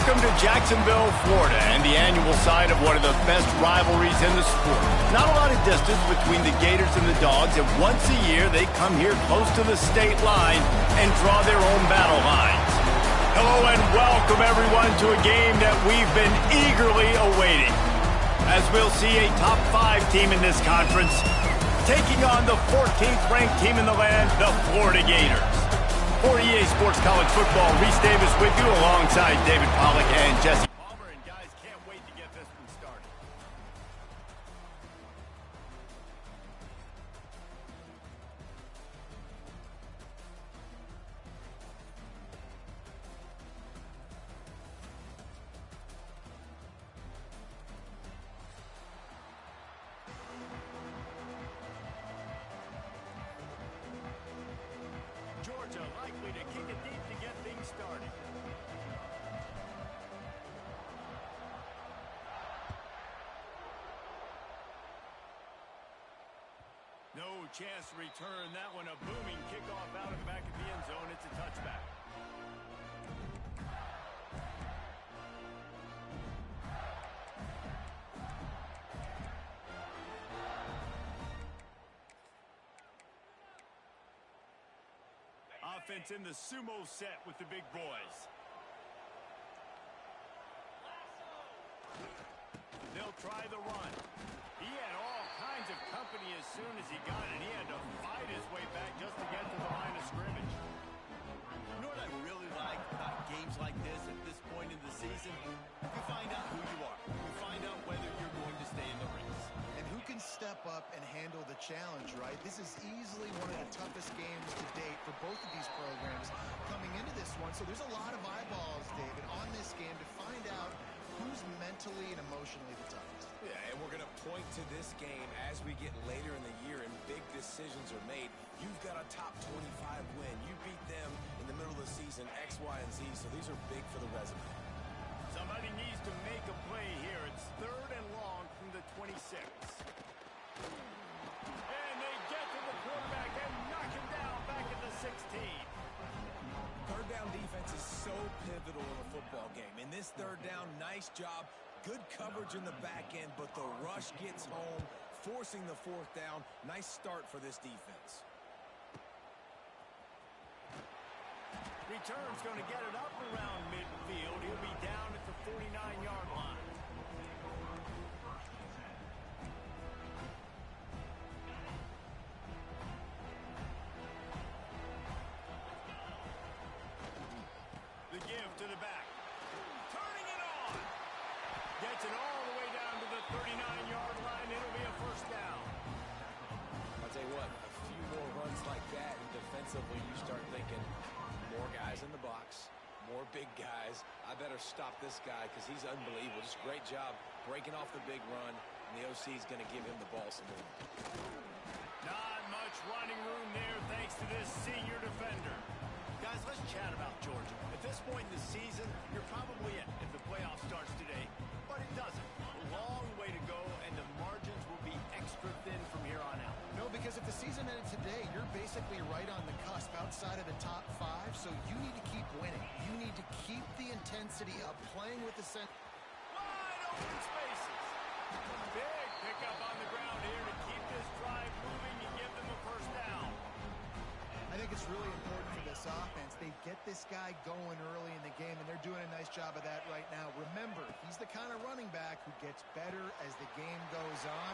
Welcome to Jacksonville, Florida, and the annual site of one of the best rivalries in the sport. Not a lot of distance between the Gators and the Dogs, and once a year they come here close to the state line and draw their own battle lines. Hello and welcome everyone to a game that we've been eagerly awaiting, as we'll see a top 5 team in this conference taking on the 14th ranked team in the land, the Florida Gators. For EA Sports College Football, Reese Davis with you alongside David Pollack and Jesse Palmer. And guys, can't wait to get this one started. Georgia likely to kick it deep to get things started. No chance to return that one. A booming kickoff out of the back of the end zone. It's a touchback. Offense in the sumo set with the big boys. They'll try the run. He had all kinds of company as soon as he got it. He had to fight his way back just to get to the line of scrimmage. You know what I really like about games like this point in the season? You find out who you are. You find out whether you're going to stay in the race. And who can step up and handle the challenge, right? This is easily one of the toughest games to date for both of these programs coming into this one. So there's a lot of eyeballs, David, on this game to find out who's mentally and emotionally the toughest. Yeah, and we're going to point to this game as we get later in the year and big decisions are made. You've got a top 25 win. You beat them in the middle of the season, X, Y, and Z, so these are big for the resume. Somebody needs to make a play here. It's 3rd and long from the 26. And they get to the quarterback and knock him down back at the 16. Third down defense is so pivotal in a football game. In this third down, nice job. Good coverage in the back end, but the rush gets home, forcing the 4th down. Nice start for this defense. Return's going to get it up around midfield. He'll be down at the 49-yard line. The give to the back. Turning it on. Gets it all the way down to the 39-yard line. It'll be a 1st down. I'll tell you what, a few more runs like that, and defensively you start thinking more guys in the box, more big guys. I better stop this guy because he's unbelievable. Just great job breaking off the big run, and the OC is going to give him the ball some more. Not much running room there thanks to this senior defender. Guys, let's chat about Georgia. At this point in the season, you're probably in if the playoff starts today, but it doesn't. A long way to go, and the margins will be extra thin from here on out. No, because if the season ended today, you're basically right on the cusp outside of the top 5, so you need to keep winning. You need to keep the intensity up, playing with the wide open spaces. Big pickup on the ground here to keep this drive moving and give them a 1st down. I think it's really important for this offense. They get this guy going early in the game, and they're doing a nice job of that right now. Remember, he's the kind of running back who gets better as the game goes on.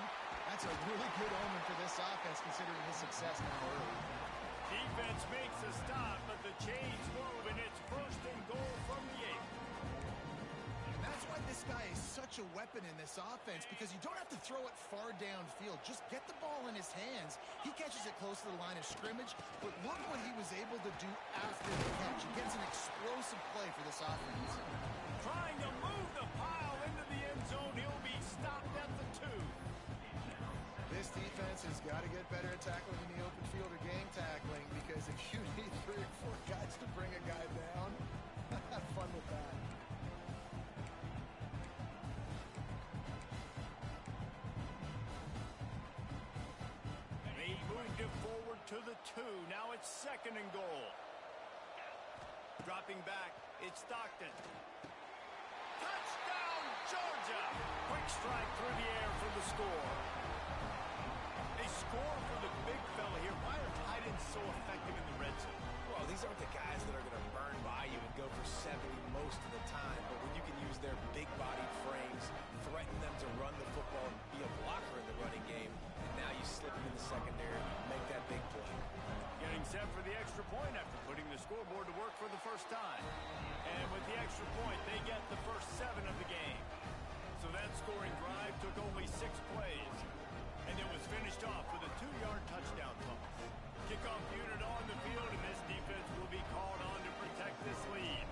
That's a really good omen for this offense, considering his success now early. Defense makes a stop, but the chains move, and it's 1st and goal from the 8. That's why this guy is such a weapon in this offense, because you don't have to throw it far downfield. Just get the ball in his hands. He catches it close to the line of scrimmage, but look what he was able to do after the catch. He gets an explosive play for this offense. Trying to move the pile into the end zone. He'll be stopped at the 2. This defense has got to get better at tackling in the open field or game tackling, because if you need 3 or 4 guys to bring a guy down, have fun with that. To the 2. Now it's 2nd and goal. Dropping back, it's Stockton. Touchdown, Georgia! Quick strike through the air for the score. A score for the big fella here. Why are tight ends so effective in the red zone? Well, these aren't the guys that are going to burn by you and go for 70 most of the time, but when you can use their big-bodied frames, threaten them to run the football and be a blocker in the running game, and now you slip them in the secondary and make that big play. Getting set for the extra point after putting the scoreboard to work for the first time. And with the extra point, they get the first 7 of the game. So that scoring drive took only 6 plays. And it was finished off with a 2-yard touchdown toss. Kickoff unit on the field, and this defense will be called on to protect this lead.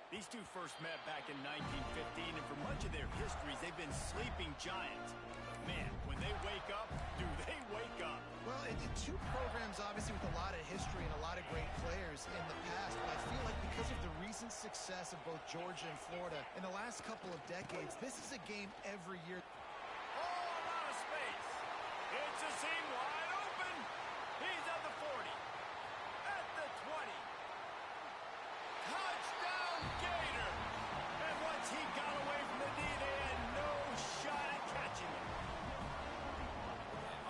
These two first met back in 1915, and for much of their histories, they've been sleeping giants. But man, when they wake up, do they wake up? Well, two programs, obviously, with a lot of history and a lot of great players in the past, but I feel like because of the recent success of both Georgia and Florida in the last couple of decades, this is a game every year. Oh, a lot of space. It's a seam wide open. He's at the 40, at the 20. Touchdown, Gator! And once he got away from the D, they had no shot at catching him.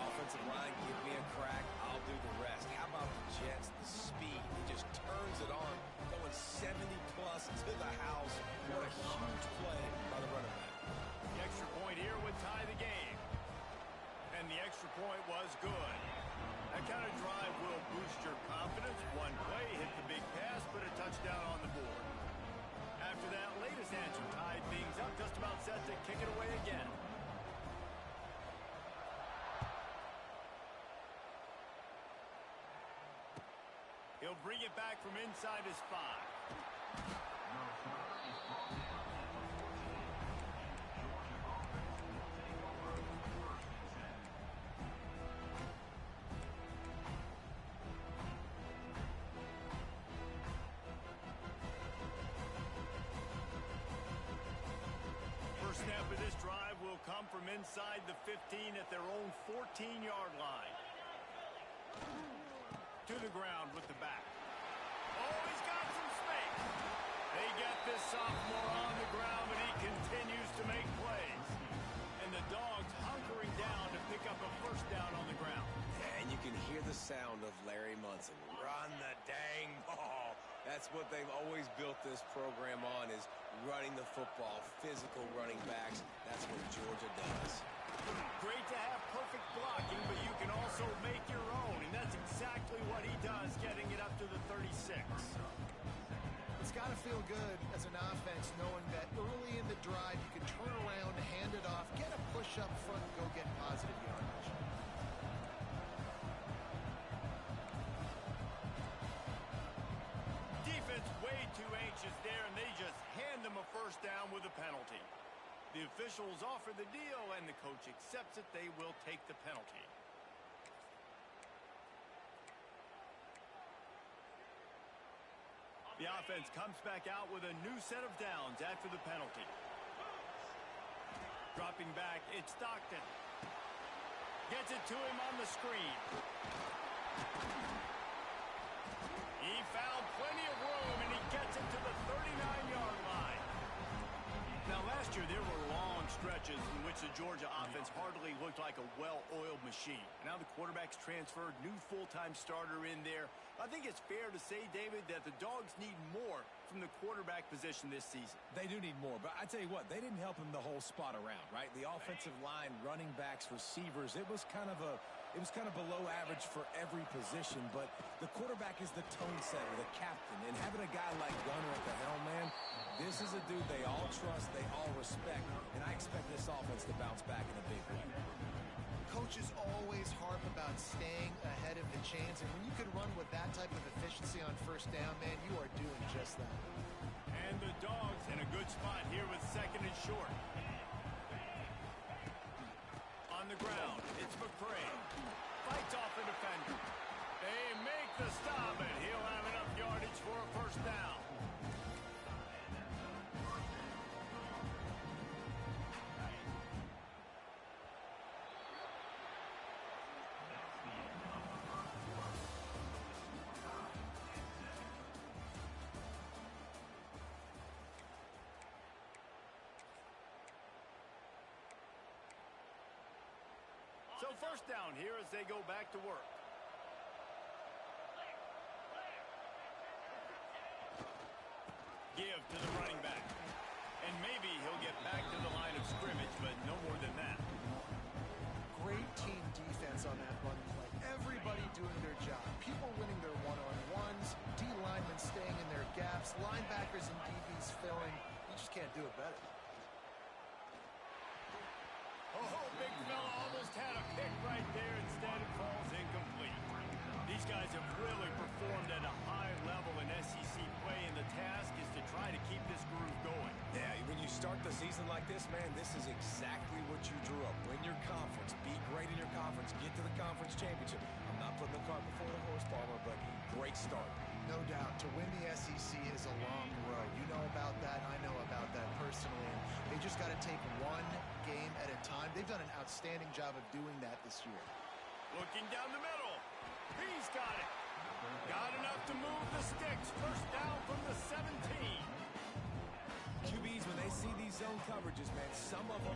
Offensive line, give me a crack, I'll do the rest. How about the Jets, the speed? He just turns it on, going 70-plus to the house. What a huge play by the running back. The extra point here would tie the game. And the extra point was good. That kind of drive will boost your confidence. One play, hit the big pass, put a touchdown on the board. After that latest answer tied things up, just about set to kick it away again. He'll bring it back from inside his 5. First snap of this drive will come from inside the 15 at their own 14-yard line. To the ground with the back. Oh, he's got some space. They get this sophomore on the ground, but he continues to make plays. And the Dogs hunkering down to pick up a first down on the ground. And you can hear the sound of Larry Munson. Run the dang ball. That's what they've always built this program on, is running the football, physical running backs. That's what Georgia does. Great to have perfect blocking, but you can also make your own, and that's exactly what he does, getting it up to the 36. It's got to feel good as an offense knowing that early in the drive you can turn around, hand it off, get a push up front, and go get positive yardage. Defense way too anxious there, and they just hand them a first down with a penalty. The officials offer the deal, and the coach accepts it. They will take the penalty. The offense comes back out with a new set of downs after the penalty. Dropping back, it's Stockton. Gets it to him on the screen. He found plenty of room, and he gets it to the 39-yard line. Now, last year, there were long stretches in which the Georgia offense hardly looked like a well-oiled machine. Now the quarterback's transferred, new full-time starter in there. I think it's fair to say, David, that the Dogs need more from the quarterback position this season. They do need more, but I tell you what, they didn't help him the whole spot around, right? The offensive line, running backs, receivers, it was kind of below average for every position, but the quarterback is the tone setter, the captain, and having a guy like Gunner at the helm, man, this is a dude they all trust, they all respect, and I expect this offense to bounce back in a big way. Coaches always harp about staying ahead of the chains, and when you can run with that type of efficiency on first down, man, you are doing just that. And the Dogs in a good spot here with second and short. On the ground, it's McCray. Fights off the defender. They make the stop, and he'll have enough yardage for a first down. So first down here as they go back to work. Give to the running back. And maybe he'll get back to the line of scrimmage, but no more than that. Great team defense on that run play. Everybody doing their job. People winning their one-on-ones, D linemen staying in their gaps, linebackers and DBs filling. You just can't do it better. Oh, big fella almost had a pick right there. Instead, it falls incomplete. These guys have really performed at a high level in SEC play, and the task is to try to keep this groove going. Yeah, when you start the season like this, man, this is exactly what you drew up. Win your conference, be great in your conference, get to the conference championship. I'm not putting the cart before the horse, Palmer, but great start. No doubt. To win the SEC is a long road. You know about that. I know about that personally. And they just got to take one game at a time. They've done an outstanding job of doing that this year. Looking down the middle. He's got it. Got enough to move the sticks. First down from the 17. QBs, when they see these zone coverages, man, some of them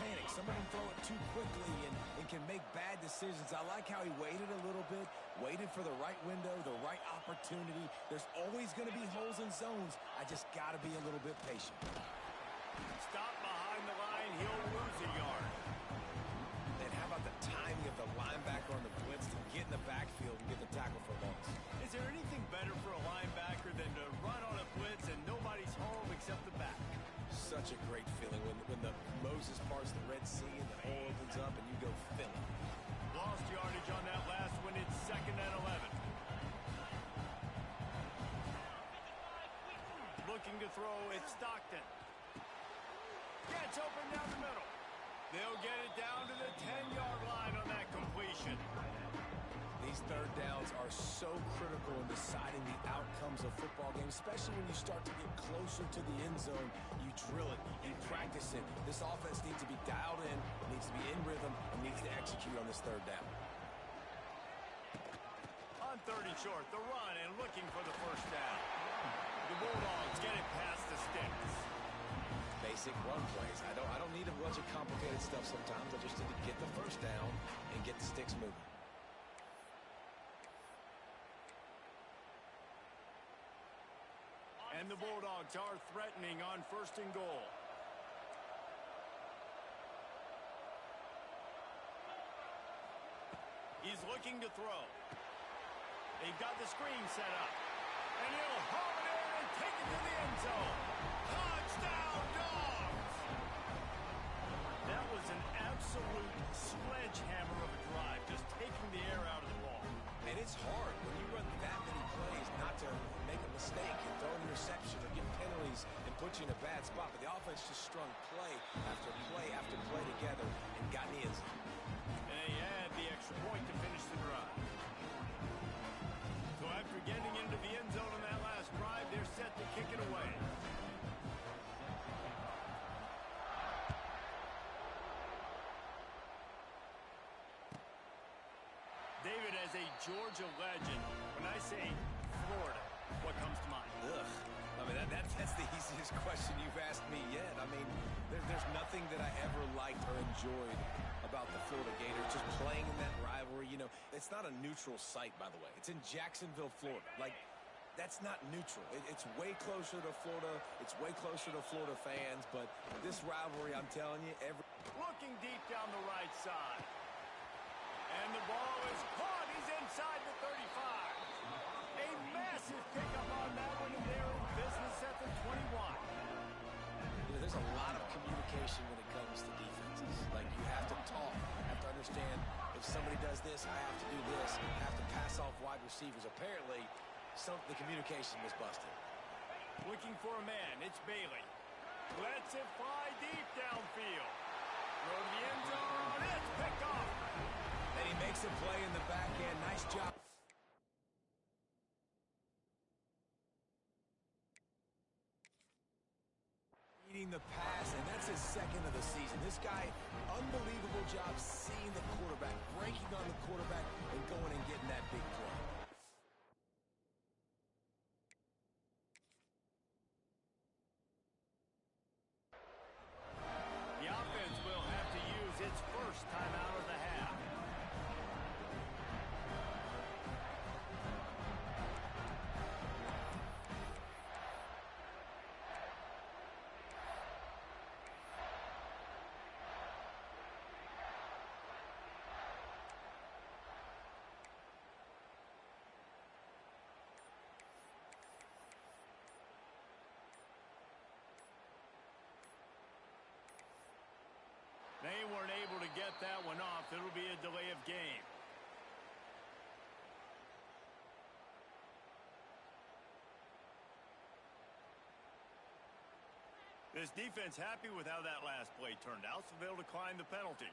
panic. Some of them throw it too quickly and can make bad decisions. I like how he waited a little bit, waited for the right window, the right opportunity. There's always going to be holes in zones. I just got to be a little bit patient. Stop behind the line. He'll lose a yard. And how about the timing of the linebacker on the blitz to get in the backfield and get the tackle for loss? Is there anything better for a linebacker than to run on a blitz and nobody's home except the back? Such a great feeling when the Moses parts the Red Sea and the hole opens up and you go fill it. Lost yardage on that last one. It's 2nd and 11. Looking to throw, it's Stockton. Gets open down the middle. They'll get it down to the 10-yard line on that completion. These third downs are so critical in deciding the outcomes of football games, especially when you start to get closer to the end zone. You drill it, you practice it. This offense needs to be dialed in, it needs to be in rhythm, and needs to execute on this third down. On 3rd and short, the run and looking for the first down. The Bulldogs get it past the sticks. Basic run plays. I don't need a bunch of complicated stuff sometimes. I just need to get the first down and get the sticks moving. And the Bulldogs are threatening on 1st and goal. He's looking to throw. They've got the screen set up. And he'll haul it in and take it to the end zone. Touchdown, Dogs! That was an absolute sledgehammer of a drive, just taking the air out of the ball. And it's hard when you run that many plays not to make a mistake and throw an interception or get penalties and put you in a bad spot. But the offense just strung play after play together and got in the end zone. And they had the extra point to finish the drive. So after getting into the end zone on that last drive, they're set to kick it away. David, as a Georgia legend, when I say Florida, what comes to mind? Ugh. I mean, that's the easiest question you've asked me yet. I mean, there's nothing that I ever liked or enjoyed about the Florida Gators, just playing in that rivalry. You know, it's not a neutral site, by the way. It's in Jacksonville, Florida. Like, that's not neutral. It's way closer to Florida. It's way closer to Florida fans. But this rivalry, I'm telling you, Looking deep down the right side. And the ball is caught. He's inside the 35. A massive pickup on that one, and they're in business at the 21. You know, there's a lot of communication when it comes to defenses. Like, you have to talk. You have to understand if somebody does this, I have to do this. I have to pass off wide receivers. Apparently, the communication was busted. Looking for a man. It's Bailey. Lets it fly deep downfield. Throw to the end zone. It's picked off. And he makes a play in the back end. Nice job. Leading the pass, and that's his 2nd of the season. This guy, unbelievable job seeing the quarterback, breaking on the quarterback, and going and getting that big play. The offense will have to use its first timeout of the half. weren't able to get that one off. It'll be a delay of game. This defense happy with how that last play turned out, so they'll decline the penalty.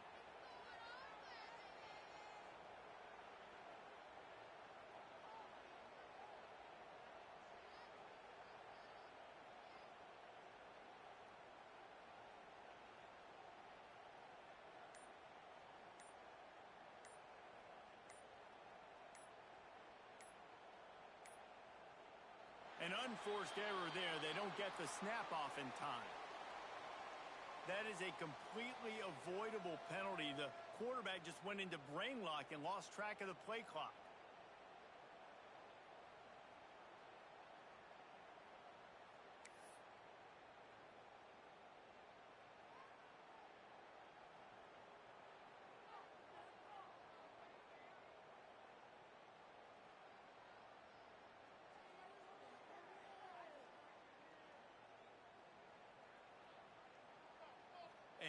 An unforced error there. They don't get the snap off in time. That is a completely avoidable penalty. The quarterback just went into brain lock and lost track of the play clock.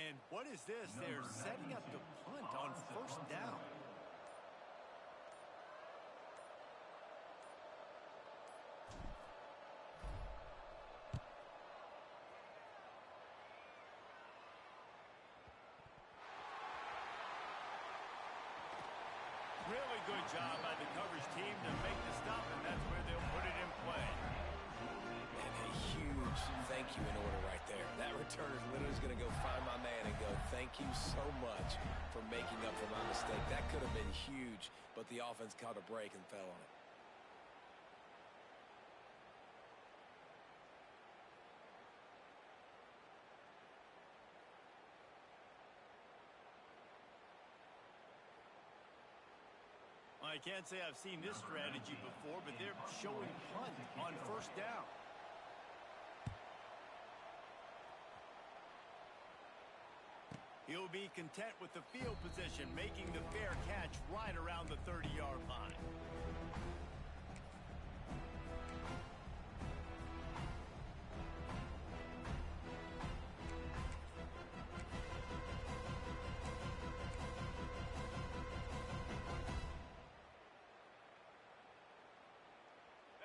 And what is this? They're setting up the punt on first down. Really good job by the coverage team to make the stop, and that's where they'll put it in play. And a huge thank you in order right there. That returner is literally going to go find my man and go, thank you so much for making up for my mistake. That could have been huge, but the offense caught a break and fell on it. I can't say I've seen this strategy before, but they're showing punt on first down. He'll be content with the field position, making the fair catch right around the 30-yard line.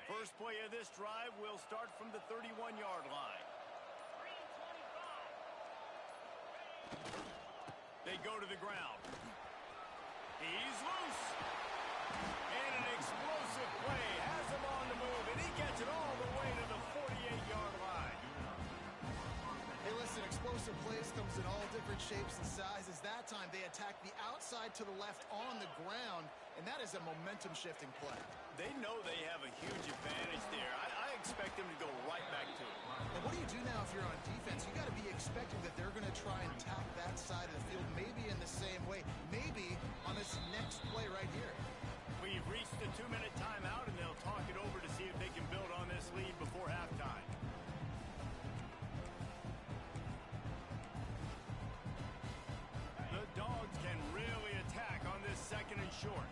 First play of this drive will start from the 31-yard line. They go to the ground. He's loose. And an explosive play has him on the move, and he gets it all the way to the 48-yard line. Hey, listen, explosive plays comes in all different shapes and sizes. That time, they attack the outside to the left on the ground, and that is a momentum-shifting play. They know they have a huge advantage there. I expect them to go right back to it. And what do you do now if you're on defense? You got to be expecting that they're going to try and attack that side of the field, maybe in the same way, maybe on this next play right here. We've reached the 2-minute timeout, and they'll talk it over to see if they can build on this lead before halftime. The Dogs can really attack on this second and short.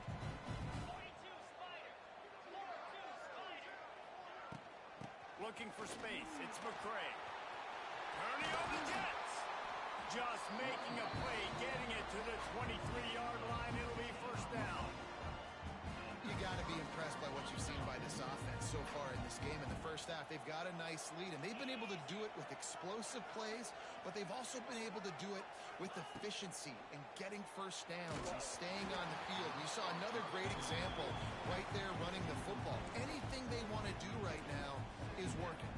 Looking for space. It's McCray. Turning on the Jets. Just making a play, getting it to the 23-yard line. It'll be first down. You got to be impressed by what you've seen by this offense so far in this game. In the first half, they've got a nice lead, and they've been able to do it with explosive plays, but they've also been able to do it with efficiency and getting first downs and staying on the field. You saw another great example right there running the football. Anything they want to do right now is working.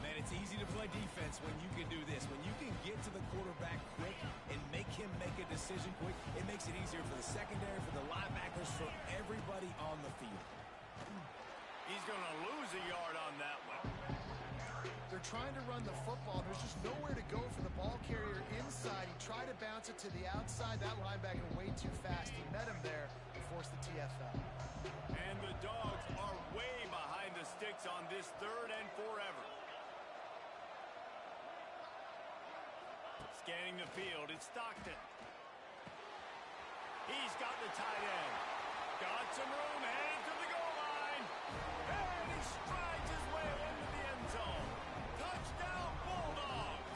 Man, it's easy to play defense when you can do this. When you can get to the quarterback quick and make him make a decision quick, it makes it easier for the secondary, for the linebackers, for everybody on the field. He's going to lose a yard on that one. They're trying to run the football. There's just nowhere to go for the ball carrier inside. He tried to bounce it to the outside. That linebacker way too fast. He met him there and forced the TFL. And the Dogs are way behind the sticks on this third and forever. Scanning the field, it's Stockton. He's got the tight end. Got some room, headed to the goal line. And he strides his way into the end zone. Touchdown, Bulldogs.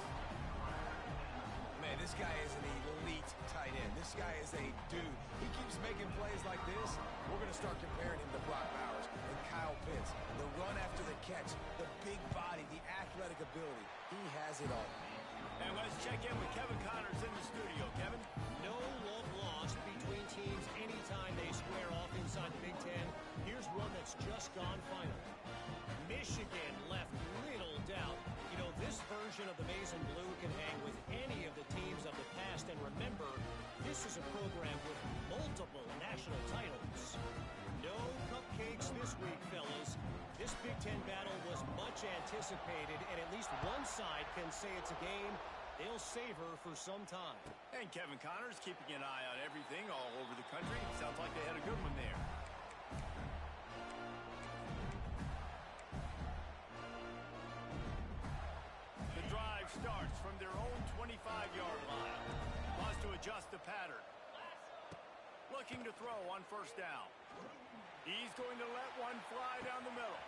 Man, this guy is an elite tight end. This guy is a dude. He keeps making plays like this. We're going to start comparing him to Brock Bowers and Kyle Pitts. The run after the catch, the big body, the athletic ability. He has it all. And let's check in with Kevin Connors in the studio. Kevin? No love lost between teams anytime they square off inside the Big Ten. Here's one that's just gone final. Michigan left little doubt. You know, this version of the Maize and Blue can hang with any of the teams of the past. And remember, this is a program with multiple national titles. No cupcakes this week, fellas. This Big Ten battle was much anticipated, and at least one side can say it's a game they'll savor for some time. And Kevin Connors keeping an eye on everything all over the country. Sounds like they had a good one there. The drive starts from their own 25-yard line. Wants to adjust the pattern. Looking to throw on first down. He's going to let one fly down the middle.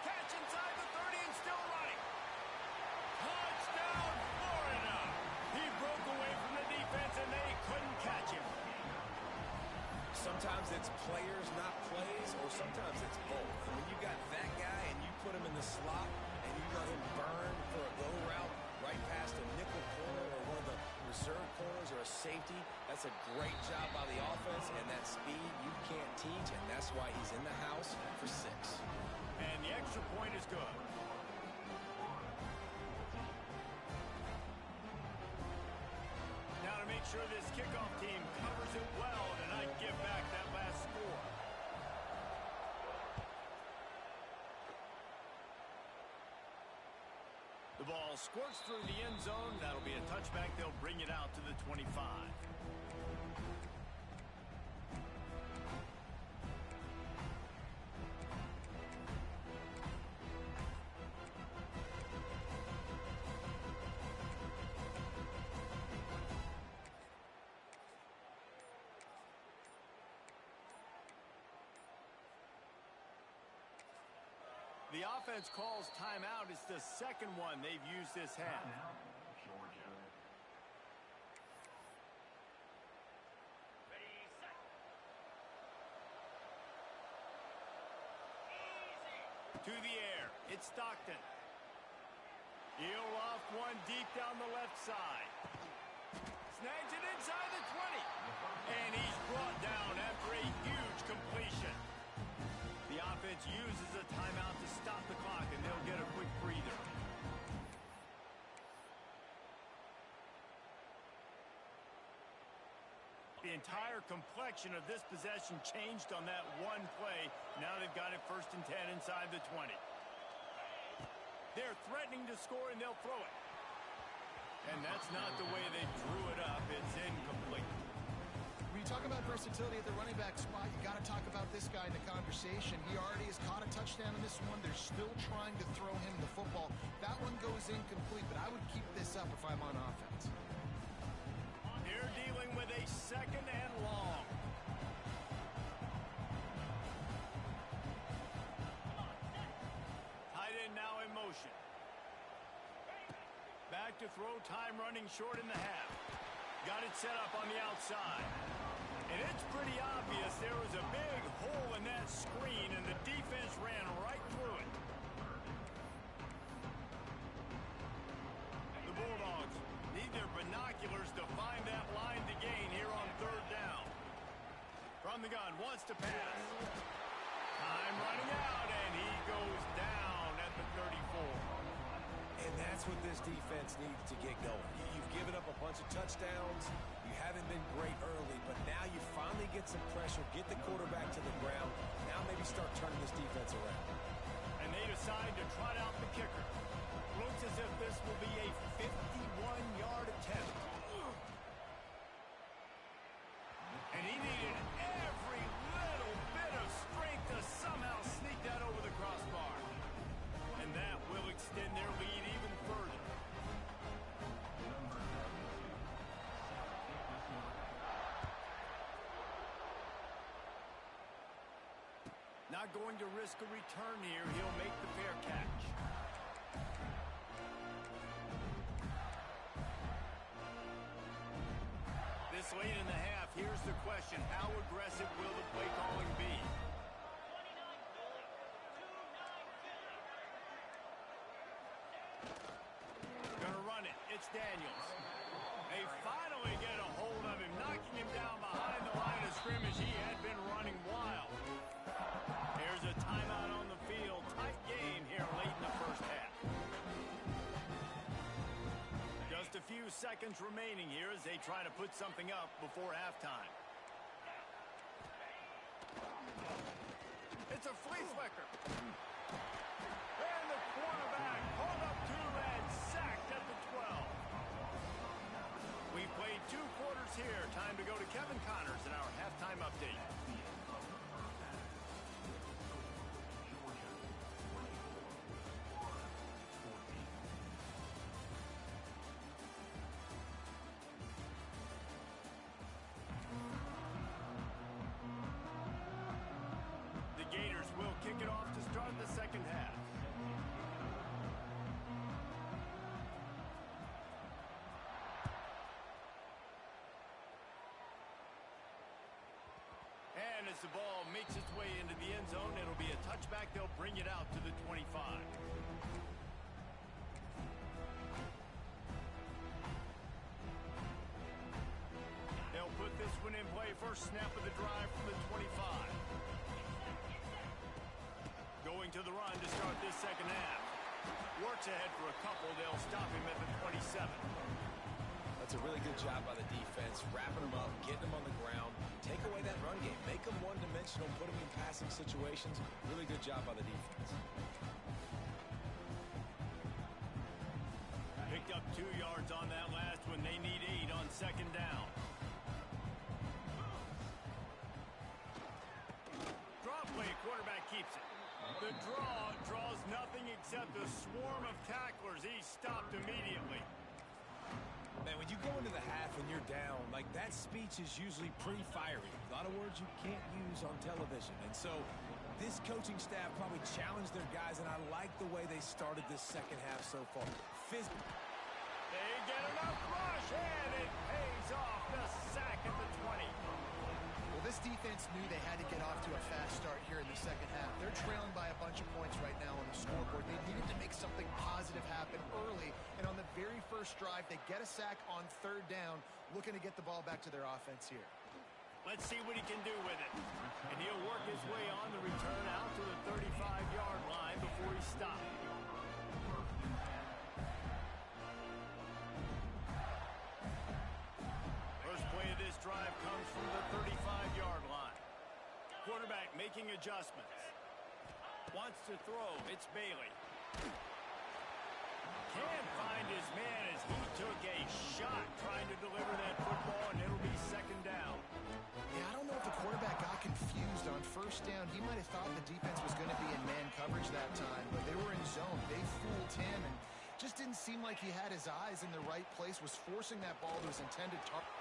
Catch inside the 30 and still running. Touchdown, Florida! He broke away from the defense and they couldn't catch him. Sometimes it's players, not plays, or sometimes it's both. And when you got that guy and you put him in the slot and you let him burn for a go route right past a nickel corner or one of the reserve corners or a safety, that's a great job by the offense, and that speed you can't teach, and that's why he's in the house for 6. And the extra point is good. Now to make sure this kickoff team covers it well tonight, give back that last score. The ball squirts through the end zone. That'll be a touchback. They'll bring it out to the 25. The offense calls timeout. It's the second one they've used this half. To the air. It's Stockton. He'll off one deep down the left side. Snags it inside the 20. And he's brought down after a huge completion. The offense uses a timeout to stop the clock, and they'll get a quick breather. The entire complexion of this possession changed on that one play. Now they've got it 1st and 10 inside the 20. They're threatening to score, and they'll throw it. And that's not the way they drew it up. It's incomplete. When you talk about versatility at the running back spot, you got to talk about this guy in the conversation. He already has caught a touchdown in this one. They're still trying to throw him the football. That one goes incomplete, but I would keep this up if I'm on offense. They're dealing with a 2nd and long. Tight end now in motion. Back to throw, time running short in the half. Got it set up on the outside. And it's pretty obvious there was a big hole in that screen, and the defense ran right through it. The Bulldogs need their binoculars to find that line to gain here on 3rd down. From the gun, wants to pass. Time running out, and he goes down at the 34. And that's what this defense needs to get going. You've given up a bunch of touchdowns. You haven't been great early, but now you finally get some pressure, get the quarterback to the ground. Now maybe start turning this defense around. And they decide to trot out the kicker. Looks as if this will be a 51-yard attempt. And he needed every little bit of strength to somehow sneak that over the crossbar. And that will extend their lead even further. Not going to risk a return here. He'll make the fair catch. late in the half. Here's the question. How aggressive will the play calling be? Gonna run it. It's Daniels. They finally get a hold of him, knocking him down behind the line of scrimmage. He had been running wild. Here's a timeout on the field. Tight game here late in the first half. Just a few seconds remaining here as they try to put something up before halftime. It's a flea flicker. And the quarterback pulled up two and sacked at the 12. We've played 2 quarters here. Time to go to Kevin Connors in our halftime update. The Gators will kick it off to start the second half. And as the ball makes its way into the end zone, it'll be a touchback. They'll bring it out to the 25. They'll put this one in play. First snap of the drive from the 25. Going to the run to start this second half. Works ahead for a couple. They'll stop him at the 27. That's a really good job by the defense, wrapping them up, getting them on the ground, take away that run game, make them one-dimensional, put them in passing situations. Really good job by the defense. Picked up 2 yards on that last one. They need 8 on second down. Draw play, quarterback keeps it. The draw draws nothing except a swarm of tacklers. He's stopped immediately. Man, when you go into the half and you're down, like that speech is usually pretty fiery. A lot of words you can't use on television. And so this coaching staff probably challenged their guys, and I like the way they started this second half so far. They get enough rush, and it pays off. The sack at the 20. Well, this defense knew they had to get off to a fast start here in the second half. They're trailing by a bunch of points right now on the scoreboard. They needed to make something positive happen early, and on the very first drive, they get a sack on third down, looking to get the ball back to their offense here. Let's see what he can do with it. And he'll work his way on the return out to the 35-yard line before he stops. First play of this drive comes from the 35-yard line. Quarterback making adjustments. Wants to throw. It's Bailey. Can't find his man as he took a shot trying to deliver that football, and it'll be second down. Yeah, I don't know if the quarterback got confused on first down. He might have thought the defense was going to be in man coverage that time, but they were in zone. They fooled him, and just didn't seem like he had his eyes in the right place, was forcing that ball to his intended target.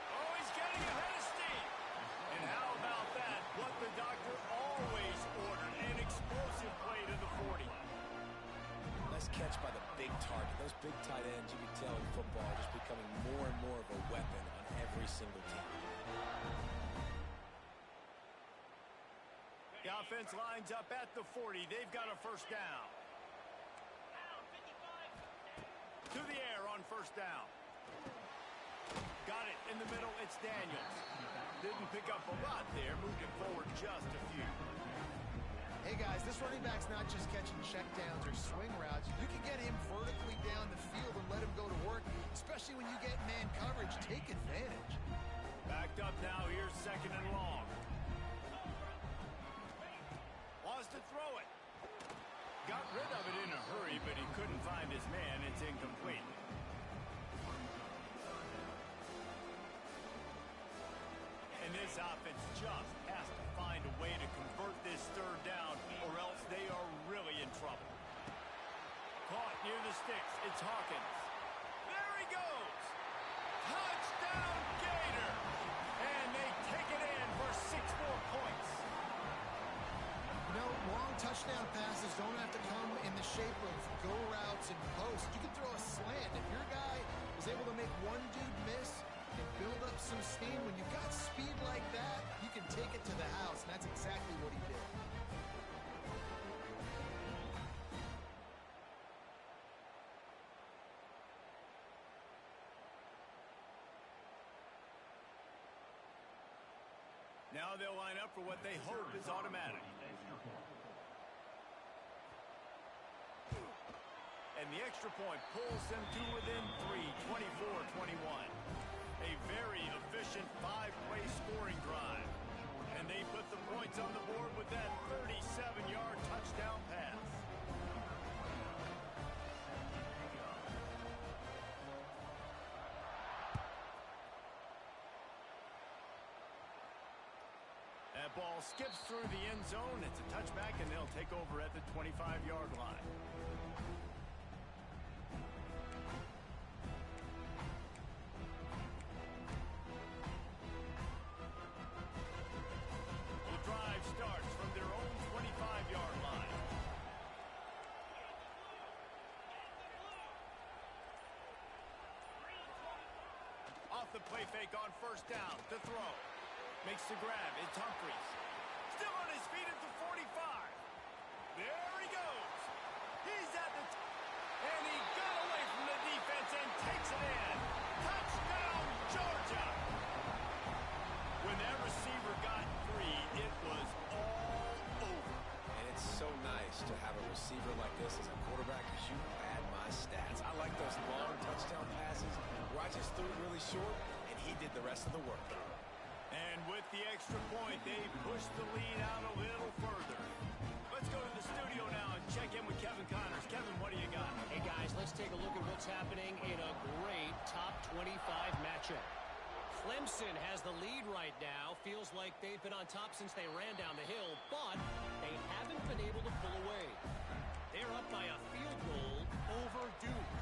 Oh, he's getting ahead of steam. And how about that? What the doctor always ordered, an explosive play to the 40. Nice catch by the big target. Those big tight ends, you can tell in football, are just becoming more and more of a weapon on every single team. The offense lines up at the 40. They've got a first down. To the air on first down. Got it in the middle. It's Daniels. Didn't pick up a lot there. Moved it forward just a few. Hey, guys, this running back's not just catching checkdowns or swing routes. You can get him vertically down the field and let him go to work, especially when you get man coverage. Take advantage. Backed up now. Here's second and long. Wants to throw it. Got rid of it in a hurry, but he couldn't find his man. It's incomplete. And this offense just has to find a way to convert this third down, or else they are really in trouble. Caught near the sticks. It's Hawkins. There he goes. Touchdown, Gator. And they take it in for 6 more points. You know, long touchdown passes don't have to come in the shape of go routes and posts. You can throw a slant. If your guy is able to make one dude miss and build up some steam. When you've got speed like that, you can take it to the house, and that's exactly what he did. Now they'll line up for what they hope is automatic. And the extra point pulls them to within 3, 24-21. A very efficient 5-play scoring drive. And they put the points on the board with that 37-yard touchdown pass. That ball skips through the end zone. It's a touchback, and they'll take over at the 25-yard line. The drive starts from their own 25-yard line. Off the play fake on first down to throw. Makes the grab. It's Humphries. Still on his feet at the 45. There he goes. He's at the... And he got away from the defense and takes it in. Touchdown, Georgia. When that receiver got free, it was all over. And it's so nice to have a receiver like this as a quarterback because you pad my stats. I like those long touchdown passes where I just threw it really short and he did the rest of the work. And with the extra point, they push the lead out a little further. Let's go to the studio now and check in with Kevin Connors. Kevin, what do you got? Hey, guys, let's take a look at what's happening in a great top 25 matchup. Clemson has the lead right now. Feels like they've been on top since they ran down the hill, but they haven't been able to pull away. They're up by a field goal over Duke.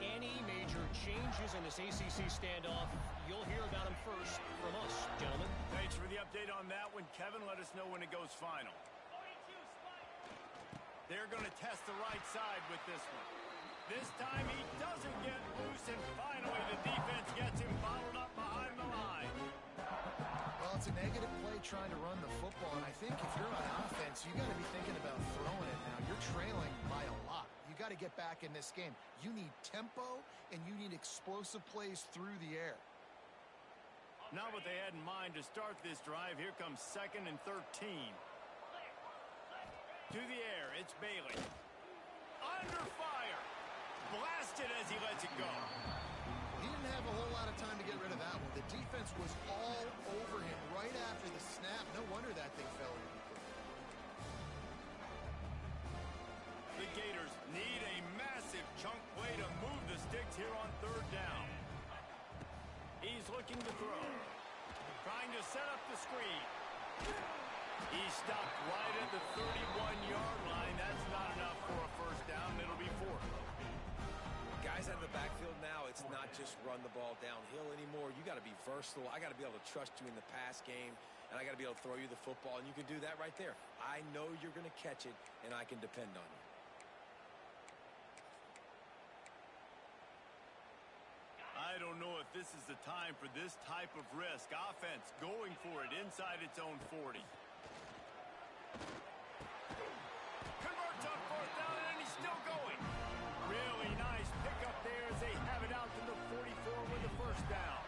Any major changes in this ACC standoff, you'll hear about them first from us, gentlemen. Thanks for the update on that one, Kevin. Let us know when it goes final. They're going to test the right side with this one. This time he doesn't get loose, and finally the defense gets him bottled up behind the line. Well, it's a negative play trying to run the football, and I think if you're on offense, you got to be thinking about throwing it now. You're trailing by a lot. You got to get back in this game. You need tempo, and you need explosive plays through the air. Not what they had in mind to start this drive. Here comes 2nd and 13. To the air, it's Bailey. Under fire. Blasted as he lets it go. He didn't have a whole lot of time to get rid of that one. The defense was all over him right after the snap. No wonder that thing fell in. The Gators need a massive chunk play to move the sticks here on 3rd down. He's looking to throw. Trying to set up the screen. He stopped right at the 31-yard line. That's not enough for a first down. It'll be 4th. Guys out of the backfield now, it's not just run the ball downhill anymore. You got to be versatile. I got to be able to trust you in the pass game, and I got to be able to throw you the football, and you can do that right there. I know you're going to catch it, and I can depend on you. I don't know if this is the time for this type of risk. Offense going for it inside its own 40. Converts on 4th down, and he's still going. Really nice pickup there as they have it out to the 44 with the first down.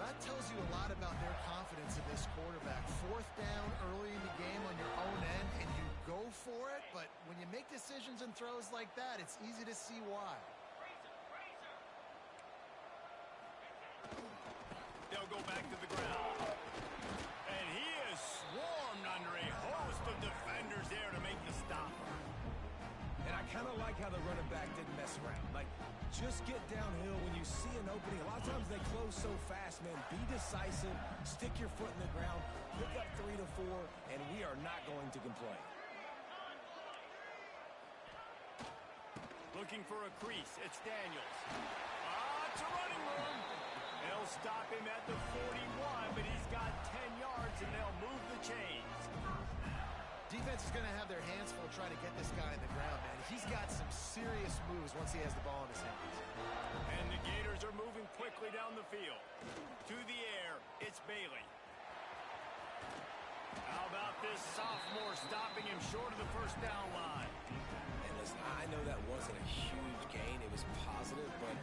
That tells you a lot about their confidence in this quarterback. 4th down early in the game on your own end, and you go for it, but when you make decisions and throws like that, it's easy to see why. They'll go back to the ground. And he is swarmed under a host of defenders there to make the stop. And I kind of like how the running back didn't mess around. Like, just get downhill when you see an opening. A lot of times they close so fast, man. Be decisive, stick your foot in the ground, pick up 3 to 4, and we are not going to complain. Looking for a crease. It's Daniels. It's a running room. They'll stop him at the 41, but he's got 10 yards, and they'll move the chains. Defense is going to have their hands full trying to get this guy in the ground, man. He's got some serious moves once he has the ball in his hands. And the Gators are moving quickly down the field. To the air, it's Bailey. How about this sophomore stopping him short of the first down line? And listen, I know that wasn't a huge gain. It was positive, but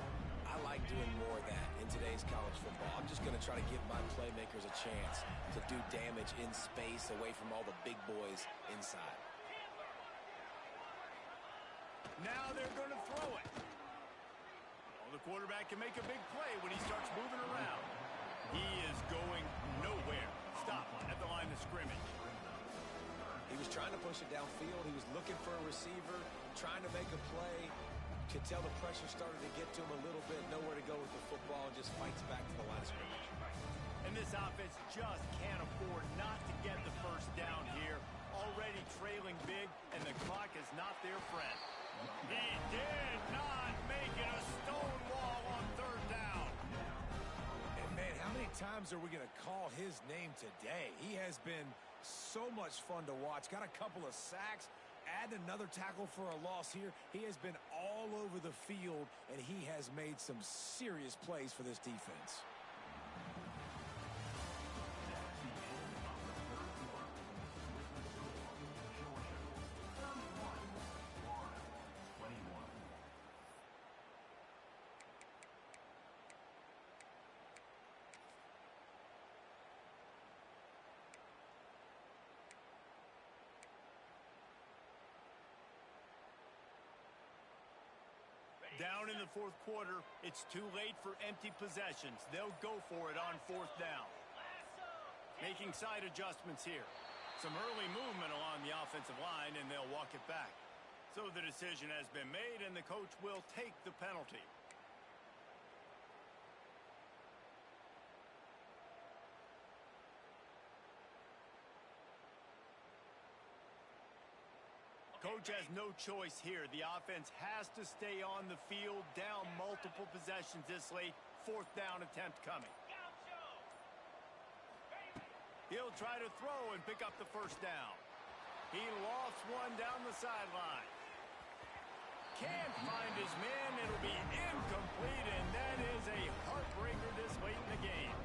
I like doing more of that in today's college football. I'm just going to try to give my playmakers a chance to do damage in space away from all the big boys inside. Now they're going to throw it. Well, the quarterback can make a big play when he starts moving around. He is going nowhere. Stop at the line of scrimmage. He was trying to push it downfield. He was looking for a receiver, trying to make a play. Could tell the pressure started to get to him a little bit. Nowhere to go with the football, and just fights back to the line of scrimmage. And this offense just can't afford not to get the first down here. Already trailing big, and the clock is not their friend. He did not make it a stone wall on third down. And man, how many times are we going to call his name today? He has been so much fun to watch. Got a couple of sacks. Add another tackle for a loss here. He has been all over the field, and he has made some serious plays for this defense. Down in the fourth quarter, it's too late for empty possessions. They'll go for it on fourth down. Making side adjustments here. Some early movement along the offensive line, and they'll walk it back. So the decision has been made, and the coach will take the penalty. Coach has no choice here. The offense has to stay on the field, down multiple possessions this late. Fourth down attempt coming. He'll try to throw and pick up the first down. He lost one down the sideline. Can't find his man. It'll be incomplete, and that is a heartbreaker this late in the game.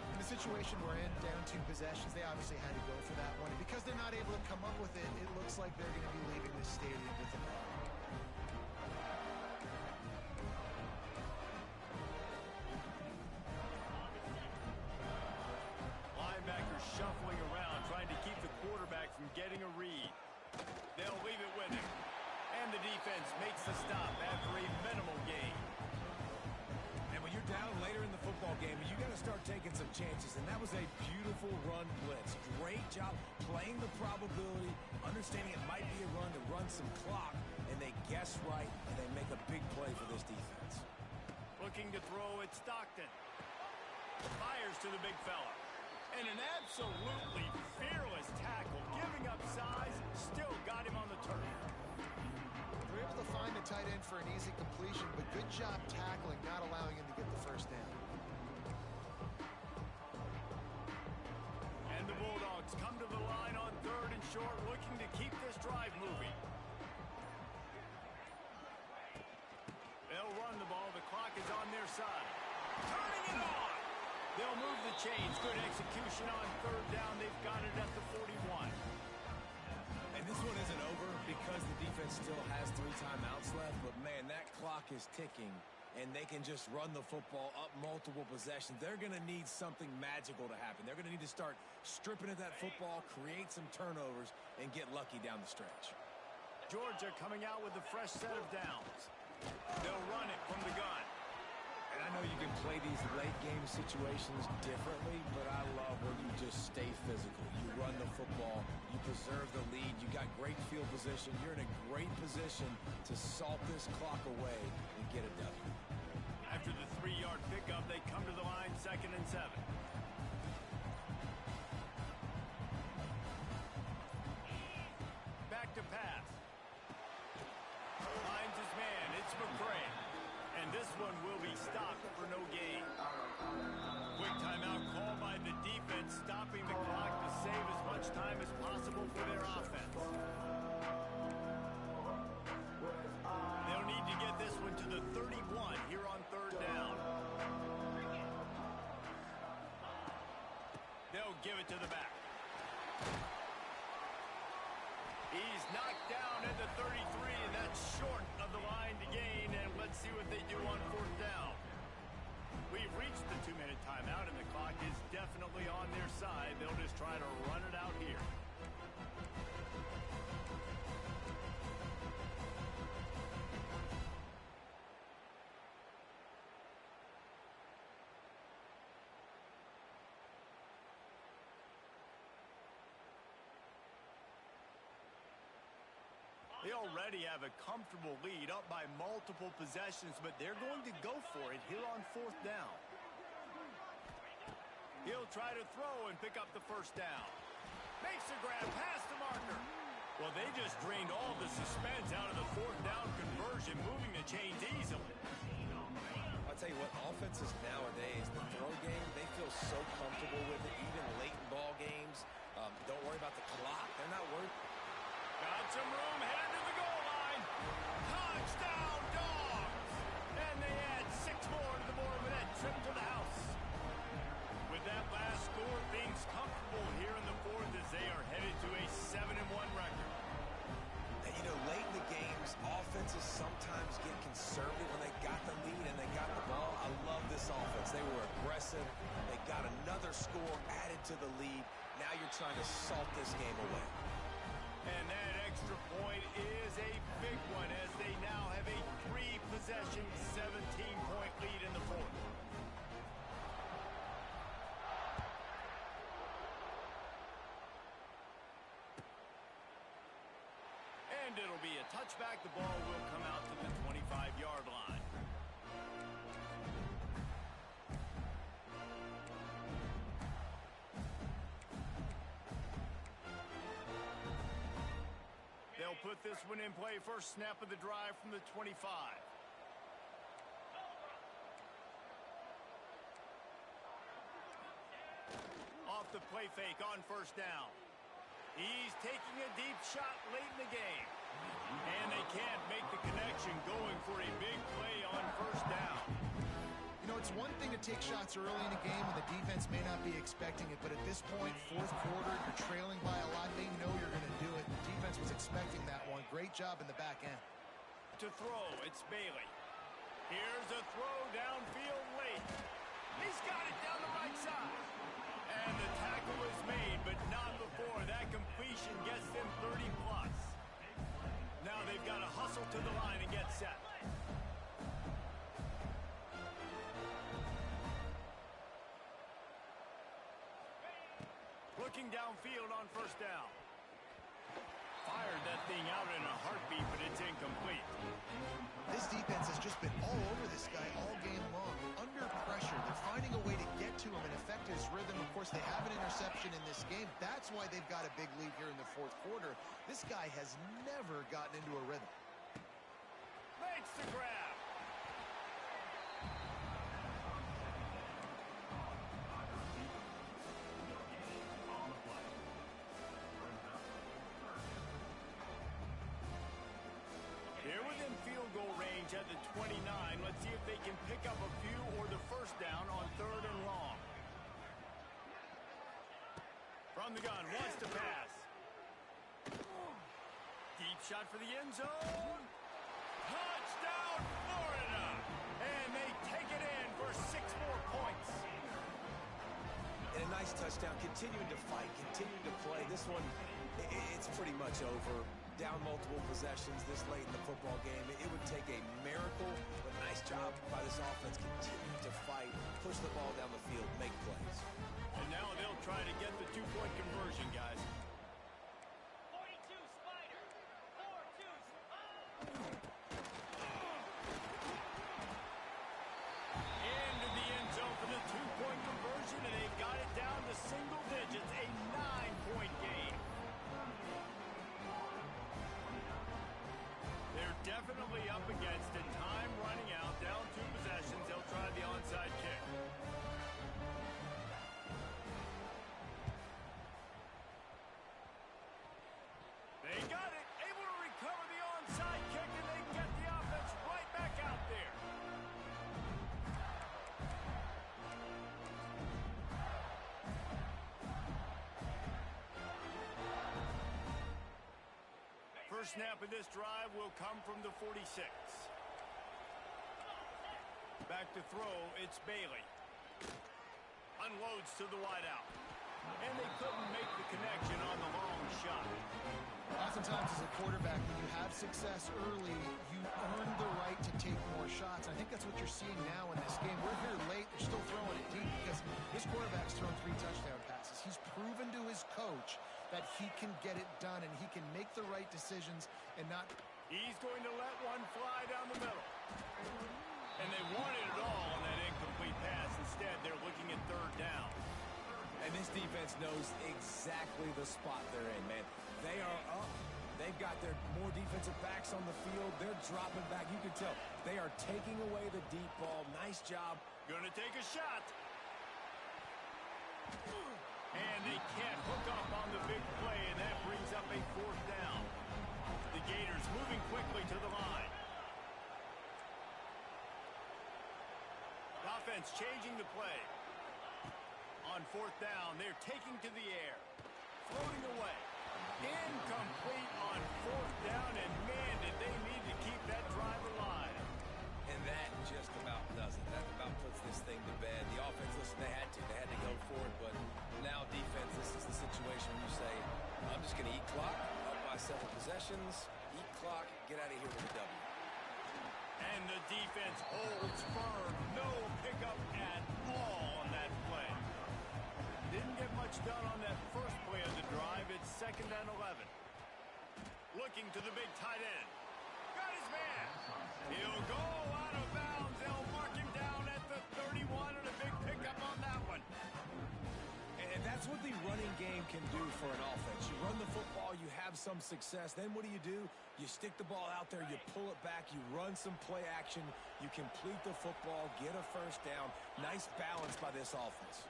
In the situation we're in, down 2 possessions, they obviously had to go for that one. And because they're not able to come up with it, it looks like they're going to be leaving this stadium with an R. Linebackers shuffling around, trying to keep the quarterback from getting a read. They'll leave it with him. And the defense makes the stop after a minimal gain. And when you're down later in the football game, you got to start taking some chances. And that was a beautiful run blitz. Great job playing the probability, understanding it might be a run to run some clock. And they guess right, and they make a big play for this defense. Looking to throw at Stockton. Fires to the big fella. And an absolutely fearless tackle. Giving up size, still got him on the turf. They're able to find the tight end for an easy completion, but good job tackling, not allowing him to get the first down. And the Bulldogs come to the line on third and short, looking to keep this drive moving. They'll run the ball. The clock is on their side. Turning it on. They'll move the chains. Good execution on third down. They've got it at the 41. And this one isn't over because the defense still has 3 timeouts left. But, man, that clock is ticking, and they can just run the football up multiple possessions. They're going to need something magical to happen. They're going to need to start stripping at that football, create some turnovers, and get lucky down the stretch. Georgia coming out with a fresh set of downs. They'll run it from the gun. And I know you can play these late-game situations differently, but I love when you just stay physical. You run the football. You preserve the lead. You got great field position. You're in a great position to salt this clock away and get a W. After the 3-yard pickup, they come to the line, 2nd and 7. Back to pass. Finds his man. It's McCray. And this one will be stopped for no gain. Quick timeout call by the defense, stopping the clock to save as much much time as possible for their offense. They'll need to get this one to the 31 here on third down. They'll give it to the back. He's knocked down at the 33, and that's short of the line to gain, and let's see what they do on fourth down. We've reached the 2-minute timeout, and the clock is definitely on their side. They'll just try to run it out here. They already have a comfortable lead up by multiple possessions, but they're going to go for it here on fourth down. He'll try to throw and pick up the first down. Makes a grab past the marker. Well, they just drained all the suspense out of the fourth down conversion, moving the chains easily. I'll tell you what, offenses nowadays, the throw game, they feel so comfortable with it, even late in ball games. Don't worry about the clock. They're not worried. Got some room, headed to the goal line. Touchdown, Dogs! And they add 6 more to the board with that trip to the house. With that last score, things comfortable here in the fourth as they are headed to a 7-1 record. And, you know, late in the games, offenses sometimes get conservative when they got the lead and they got the ball. I love this offense. They were aggressive. They got another score added to the lead. Now you're trying to salt this game away. And that extra point is a big one as they now have a 3-possession, 17-point lead in the fourth. And it'll be a touchback. The ball will come out to the 25-yard line. They'll put this one in play. First snap of the drive from the 25. Off the play fake on first down. He's taking a deep shot late in the game. And they can't make the connection, going for a big play on first down. You know, it's one thing to take shots early in a game when the defense may not be expecting it, but at this point, fourth quarter, you're trailing by a lot. They know you're going to do it. The defense was expecting that one. Great job in the back end. To throw, it's Bailey. Here's a throw downfield late. He's got it down the right side. And the tackle is made, but not before. That completion gets them 30+. Now they've got to hustle to the line and get set. Looking downfield on first down. Fired that thing out in a heartbeat, but it's incomplete. This defense has just been all over this guy all game long. Under pressure, they're finding a way to get to him and affect his rhythm. Of course, they have an interception in this game. That's why they've got a big lead here in the fourth quarter. This guy has never gotten into a rhythm. Makes the grab. They're within field goal range at the 29. Let's see if they can pick up a few or the first down on third and long. From the gun, wants to pass. Deep shot for the end zone. Touchdown, Florida! And they take it in for 6 more points. And a nice touchdown, continuing to fight, continuing to play. This one, it's pretty much over. Down multiple possessions this late in the football game. It would take a miracle, but nice job by this offense. Continue to fight, push the ball down the field, make plays. And now they'll try to get the 2-point conversion, guys. 42 Spider. 4-2 Into the end zone for the 2-point conversion, and they've got it down to single digits, a 9-point game. They're definitely up against it. Time running out, down 2 possessions. They'll try the onside kick. First snap of this drive will come from the 46. Back to throw, it's Bailey. Unloads to the wideout. And they couldn't make the connection on the long shot. Oftentimes as a quarterback, when you have success early, you earn the right to take more shots. I think that's what you're seeing now in this game. We're here late. They're still throwing it deep because this quarterback's thrown 3 touchdown passes. He's proven to his coach that he can get it done and he can make the right decisions and not... He's going to let one fly down the middle. And they wanted it all on that incomplete pass. Instead, they're looking at third down. And this defense knows exactly the spot they're in, man. They are up. They've got their more defensive backs on the field. They're dropping back. You can tell they are taking away the deep ball. Nice job. Gonna take a shot. And they can't hook up on the big play, and that brings up a fourth down. The Gators moving quickly to the line. Offense changing the play. On fourth down, they're taking to the air. Floating away. Incomplete on fourth down, and man, did they need to keep that drive alive. And that just about does it. That about puts this thing to bed. The offense, listen, they had to go for it, but now defense, this is the situation when you say, I'm just going to eat clock, up by 7 possessions, eat clock, get out of here with a W. And the defense holds firm. No pickup at all on that play. Didn't get much done on that first play of the drive. It's 2nd and 11. Looking to the big tight end. Got his man. He'll go out of bounds. They'll mark him down at the 31 and a big pickup on that one. And that's what the running game can do for an offense. You run the football, you have some success. Then what do? You stick the ball out there, you pull it back, you run some play action, you complete the football, get a first down. Nice balance by this offense.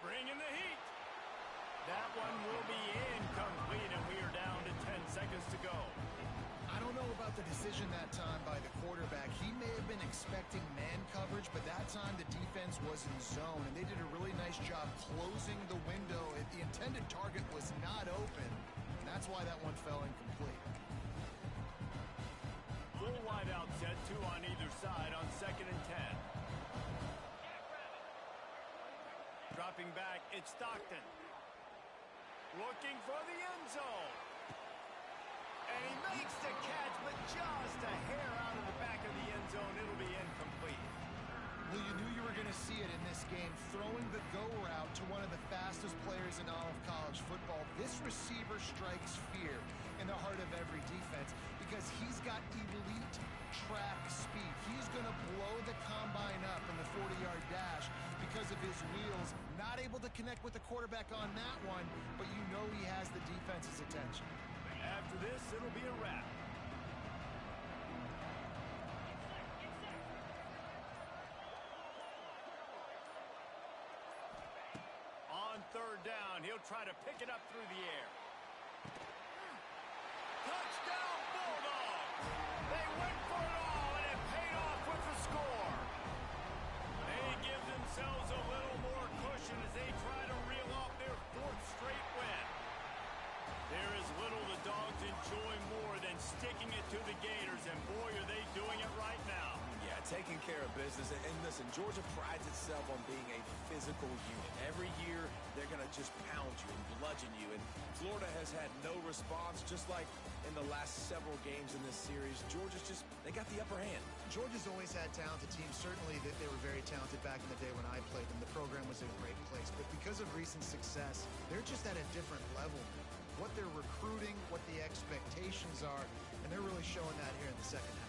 Bringing the heat. That one will be incomplete, and we are down to 10 seconds to go. I don't know about the decision that time by the quarterback. He may have been expecting man coverage, but that time the defense was in zone, and they did a really nice job closing the window. The intended target was not open, and that's why that one fell incomplete. Full wideout set, 2 on either side on 2nd and 10. Dropping back, it's Stockton. Looking for the end zone. And he makes the catch, but just a hair out of the back of the end zone. It'll be incomplete. Well, you knew you were going to see it in this game, throwing the go route to one of the fastest players in all of college football. This receiver strikes fear in the heart of every defense because he's got elite track speed. He's going to blow the combine up in the 40-yard dash because of his wheels. Not able to connect with the quarterback on that one, but you know he has the defense's attention. After this, it'll be a wrap. On third down, he'll try to pick it up through the air. Touchdown, Bulldogs! They went for it all, and it paid off with the score. They give themselves a little more cushion as they try to reel off their 4th straight win. There is little the Dogs enjoy more than sticking it to the Gators, and boy, are they doing it right now. Yeah, taking care of business. And listen, Georgia prides itself on being a physical unit. Every year, they're going to just pound you and bludgeon you. And Florida has had no response, just like in the last several games in this series. Georgia's just, they got the upper hand. Georgia's always had talented teams. Certainly that they were very talented back in the day when I played them. The program was in a great place. But because of recent success, they're just at a different level. What they're recruiting, what the expectations are, and they're really showing that here in the second half.